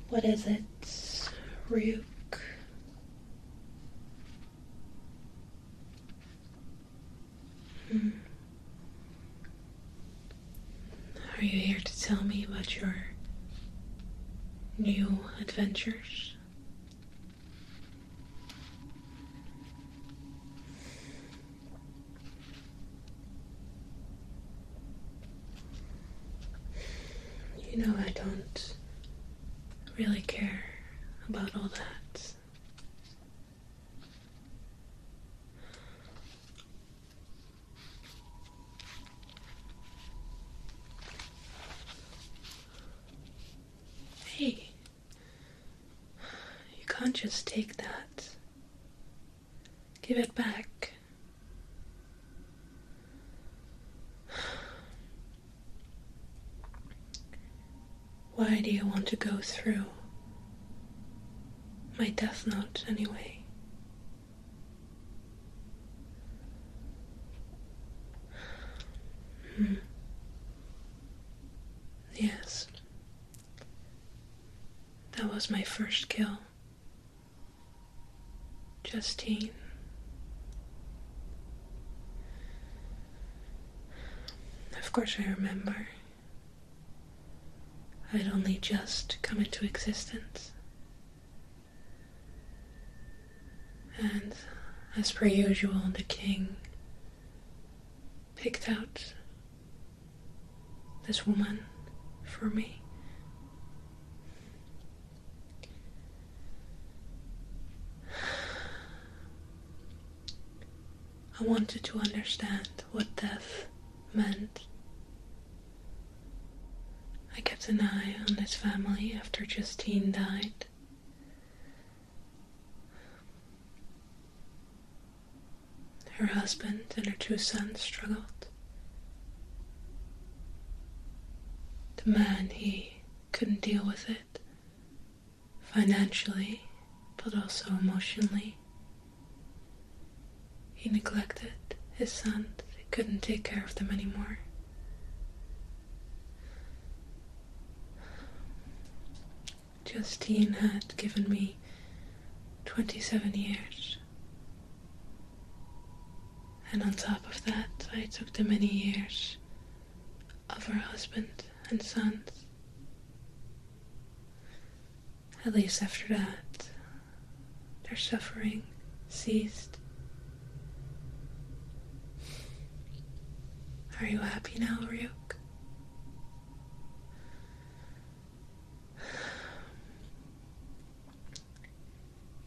What is it, Ryuk? Are you here to tell me about your new adventures? You know, I don't really care about all that. Hey, you can't just take that. Give it back. Why do you want to go through my death note anyway? Yes. That was my first kill. Justine. Of course I remember. I'd only just come into existence. And, as per usual, the king picked out this woman for me. I wanted to understand what death meant. I kept an eye on this family after Justine died. Her husband and her 2 sons struggled. The man, he couldn't deal with it, financially, but also emotionally. He neglected his sons. He couldn't take care of them anymore. Justine had given me 27 years. And on top of that, I took the many years of her husband and sons. At least after that, their suffering ceased. Are you happy now, Ryuk?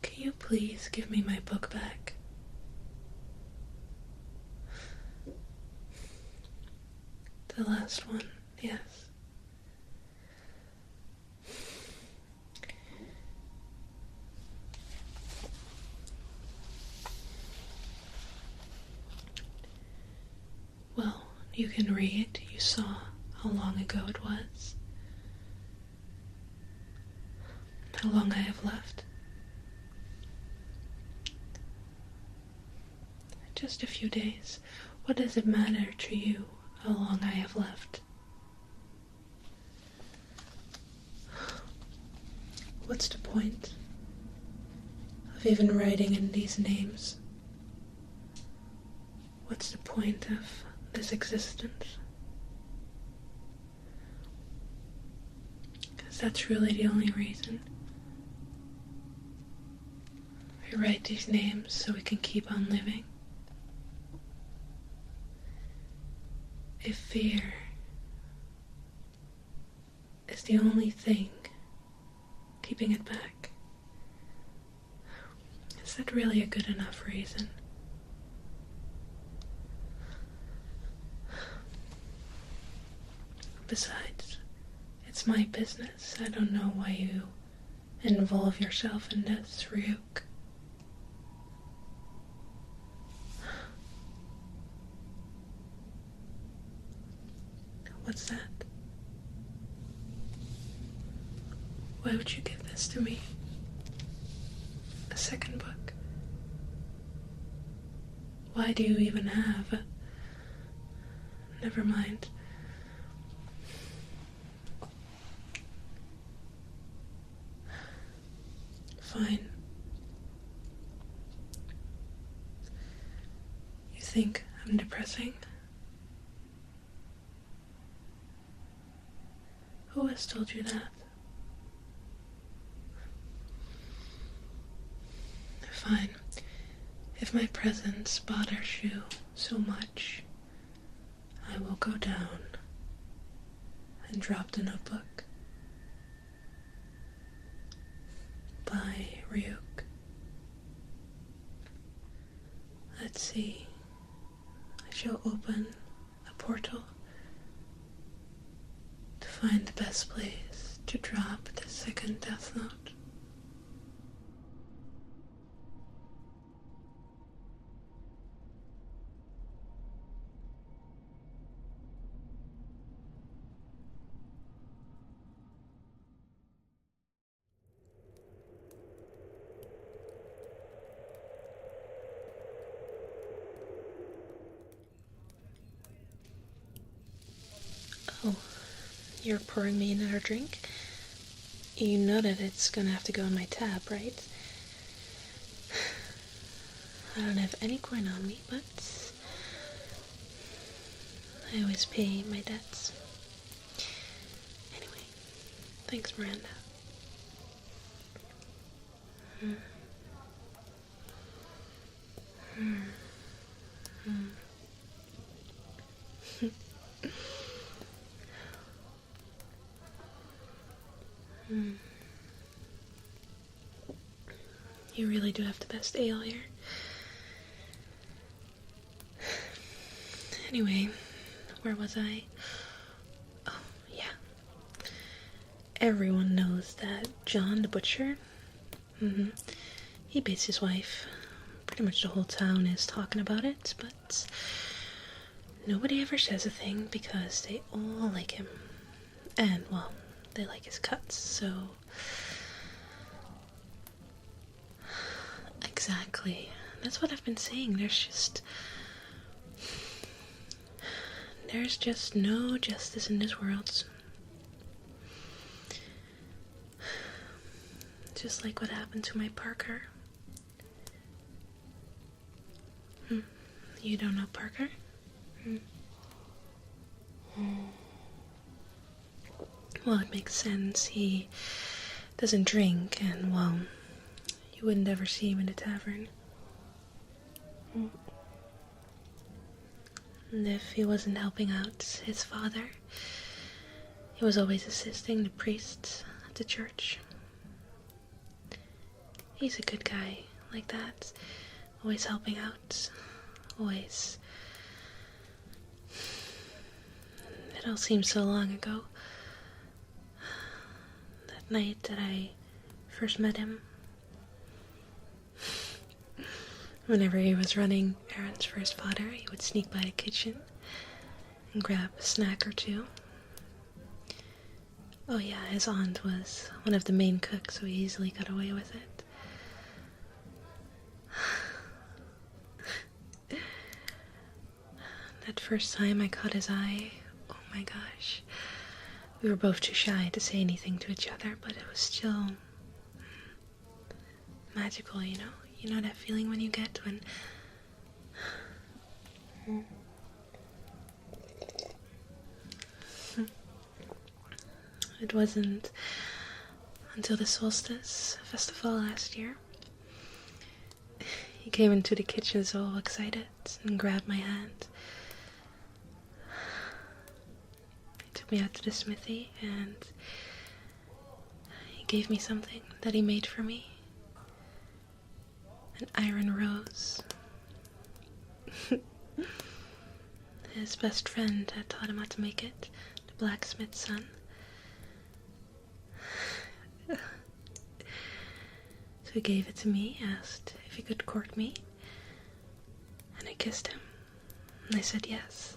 Can you please give me my book back? The last one, yes. Well, you can read. You saw how long ago it was. How long I have left. Just a few days. What does it matter to you how long I have left? What's the point of even writing in these names? What's the point of this existence? Because that's really the only reason. We write these names so we can keep on living. If fear is the only thing keeping it back, is that really a good enough reason? Besides, it's my business. I don't know why you involve yourself in this, Ryuk. What's that? Why would you give this to me? A second book? Why do you even have a... Never mind. fine. You think I'm depressing? Who has told you that? Fine. If my presence bothers you so much, I will go down and drop the notebook. By Ryuk. Let's see. I shall open a portal to find the best place to drop the second death note. Oh, you're pouring me another drink? You know that it's gonna have to go in my tab, right? I don't have any coin on me, but I always pay my debts. Anyway, thanks, Miranda. You really do have the best ale here. Anyway, where was I? Oh, yeah. Everyone knows that John the Butcher, he beats his wife. Pretty much the whole town is talking about it, but nobody ever says a thing because they all like him. And, well, they like his cuts, so... Exactly. That's what I've been saying. There's just no justice in this world. Just like what happened to my Parker. You don't know Parker? Well, it makes sense. He doesn't drink, and, well, you wouldn't ever see him in the tavern. And if he wasn't helping out his father, he was always assisting the priests at the church. He's a good guy like that, always helping out, always. It all seems so long ago. That night that I first met him. Whenever he was running errands for his father, he would sneak by the kitchen and grab a snack or two. Oh yeah, his aunt was one of the main cooks, so he easily got away with it. That first time I caught his eye, oh my gosh. We were both too shy to say anything to each other, but it was still magical, you know? You know that feeling when you get when... It wasn't until the solstice festival last year. He came into the kitchen so excited and grabbed my hand. He took me out to the smithy and he gave me something that he made for me. An iron rose. His best friend had taught him how to make it, the blacksmith's son. So he gave it to me, asked if he could court me, and I kissed him. And I said yes.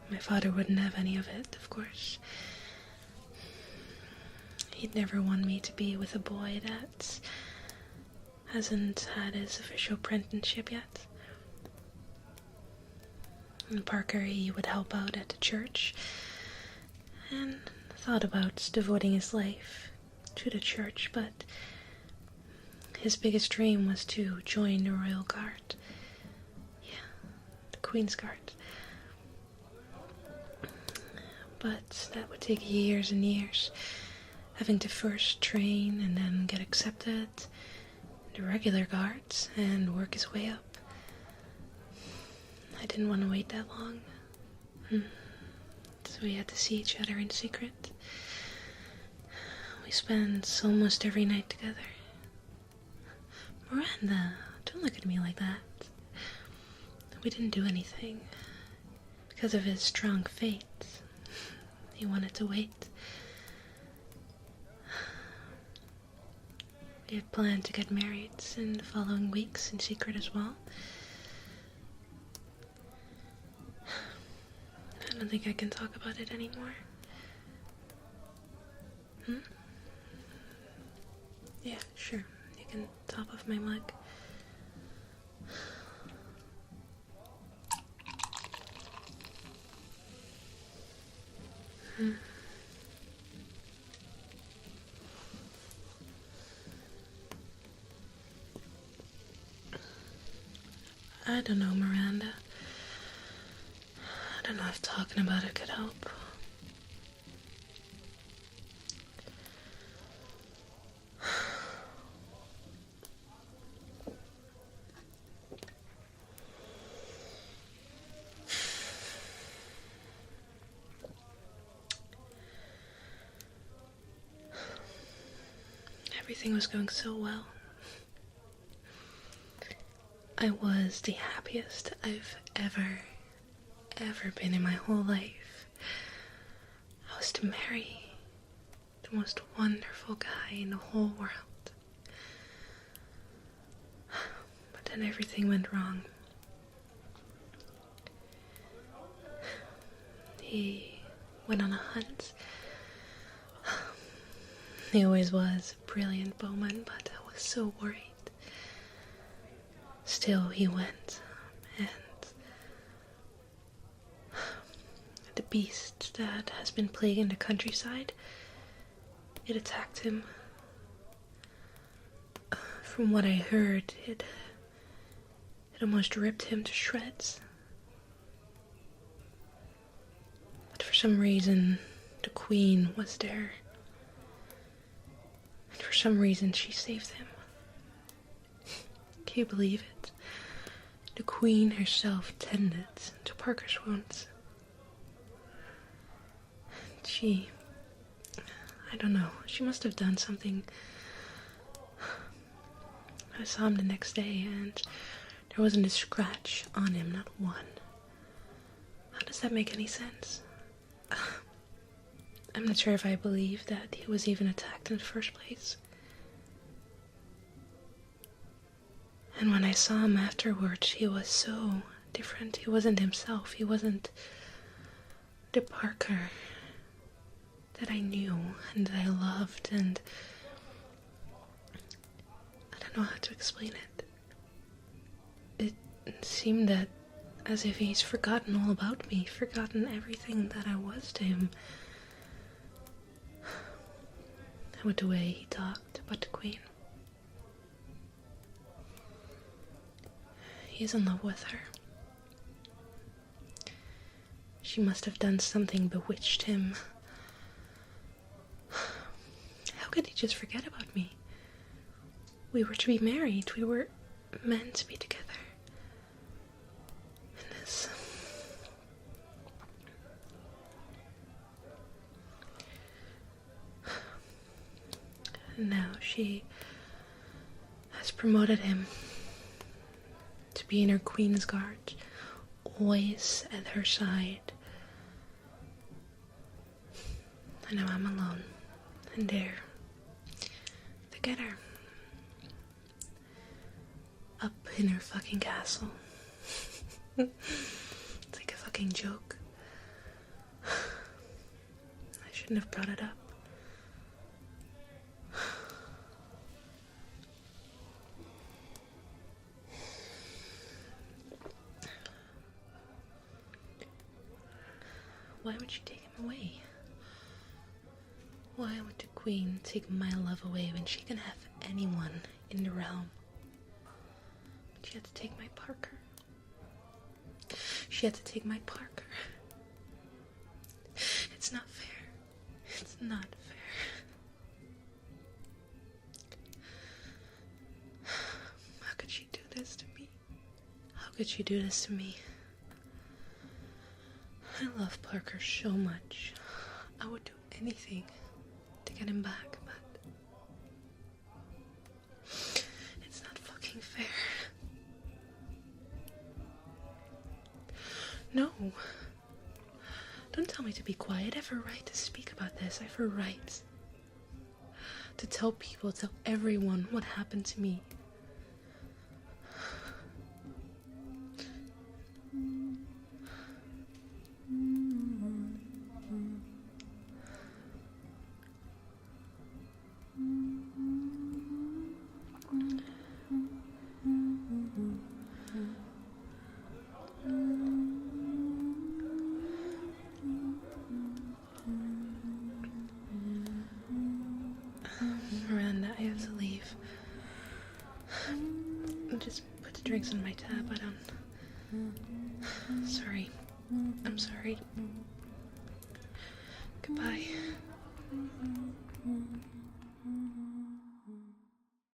My father wouldn't have any of it, of course. He'd never want me to be with a boy that hasn't had his official apprenticeship yet. And Parker, he would help out at the church and thought about devoting his life to the church, but his biggest dream was to join the Royal Guard. Yeah, the Queen's Guard. But that would take years and years, having to first train and then get accepted in the regular guards and work his way up. I didn't want to wait that long, so we had to see each other in secret. We spent almost every night together. Miranda, don't look at me like that. We didn't do anything. Because of his strong fate, he wanted to wait. We had planned to get married in the following weeks in secret as well. I don't think I can talk about it anymore. Yeah, sure. You can top off my mug. I don't know, Miranda. I don't know if talking about it could help. Everything was going so well. I was the happiest I've ever been in my whole life. I was to marry the most wonderful guy in the whole world. But then everything went wrong. He went on a hunt. He always was a brilliant bowman, but I was so worried. Still, he went, and the beast that has been plaguing the countryside, it attacked him. From what I heard, it almost ripped him to shreds. But for some reason, the Queen was there. And for some reason, she saved him. Can you believe it? The Queen herself tended to Parker's wounds. I don't know, she must have done something. I saw him the next day and there wasn't a scratch on him, not one. How does that make any sense? I'm not sure if I believe that he was even attacked in the first place. And when I saw him afterwards, he was so different. He wasn't himself. He wasn't the Parker that I knew and that I loved, and I don't know how to explain it. It seemed that as if he's forgotten all about me, forgotten everything that I was to him. And with the way he talked about the Queen. He's in love with her. She must have done something bewitched him. How could he just forget about me? We were to be married. We were meant to be together. And this... And now she has promoted him to be in her Queen's Guard, always at her side. And now I'm alone, and there, together, up in her fucking castle. It's like a fucking joke. I shouldn't have brought it up. why would she take him away? Why would the queen take my love away when she can have anyone in the realm? But she had to take my Parker. She had to take my Parker. It's not fair. It's not fair. How could she do this to me? How could she do this to me? I love Parker so much. I would do anything to get him back, but it's not fucking fair. No. Don't tell me to be quiet. I have a right to speak about this. I have a right to tell people, tell everyone what happened to me. Miranda, I have to leave. Just put the drinks on my tab. I don't... Sorry. I'm sorry. Goodbye.